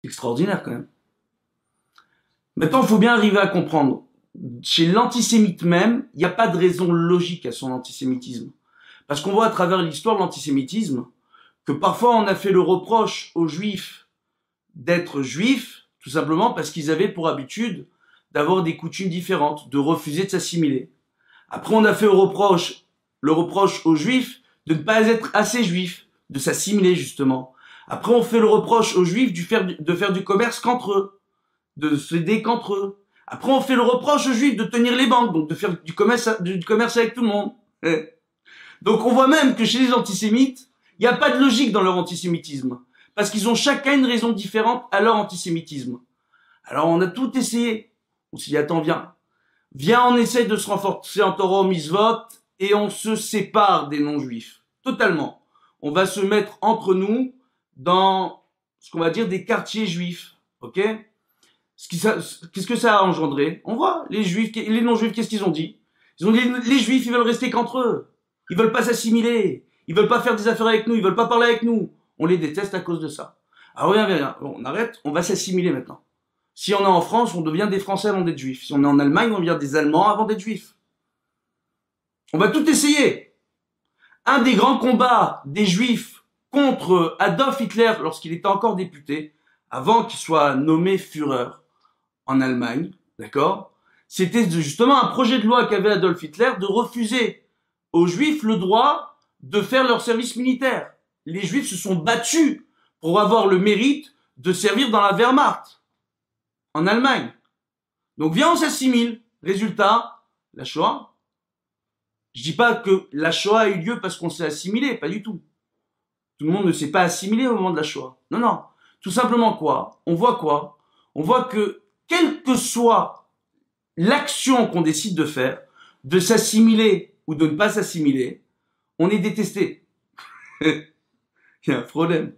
C'est extraordinaire quand même. Maintenant, il faut bien arriver à comprendre. Chez l'antisémite même, il n'y a pas de raison logique à son antisémitisme. Parce qu'on voit à travers l'histoire de l'antisémitisme que parfois on a fait le reproche aux juifs d'être juifs, tout simplement parce qu'ils avaient pour habitude d'avoir des coutumes différentes, de refuser de s'assimiler. Après, on a fait le reproche aux juifs de ne pas être assez juifs, de s'assimiler justement. Après, on fait le reproche aux juifs de faire du commerce qu'entre eux, de s'aider qu'entre eux. Après, on fait le reproche aux juifs de tenir les banques, donc de faire du commerce avec tout le monde. Donc, on voit même que chez les antisémites, il n'y a pas de logique dans leur antisémitisme. Parce qu'ils ont chacun une raison différente à leur antisémitisme. Alors, on a tout essayé. On s'est dit, attends, viens, on essaye de se renforcer en Torah au mitzvot, et on se sépare des non-juifs. Totalement. On va se mettre entre nous dans ce qu'on va dire des quartiers juifs. Ok? Qu'est-ce que ça a engendré? On voit, les non-juifs, qu'est-ce qu'ils ont dit? Ils ont dit, les juifs, ils veulent rester qu'entre eux. Ils veulent pas s'assimiler. Ils veulent pas faire des affaires avec nous. Ils veulent pas parler avec nous. On les déteste à cause de ça. Alors, viens. On arrête. On va s'assimiler maintenant. Si on est en France, on devient des Français avant d'être juifs. Si on est en Allemagne, on devient des Allemands avant d'être juifs. On va tout essayer. Un des grands combats des juifs contre Adolf Hitler lorsqu'il était encore député, avant qu'il soit nommé Führer en Allemagne, d'accord? C'était justement un projet de loi qu'avait Adolf Hitler de refuser aux juifs le droit de faire leur service militaire. Les juifs se sont battus pour avoir le mérite de servir dans la Wehrmacht en Allemagne. Donc viens, on s'assimile. Résultat, la Shoah. Je dis pas que la Shoah a eu lieu parce qu'on s'est assimilé, pas du tout. Tout le monde ne s'est pas assimilé au moment de la Shoah. Non. Tout simplement quoi? On voit que quelle que soit l'action qu'on décide de faire, de s'assimiler ou de ne pas s'assimiler, on est détesté. Il y a un problème.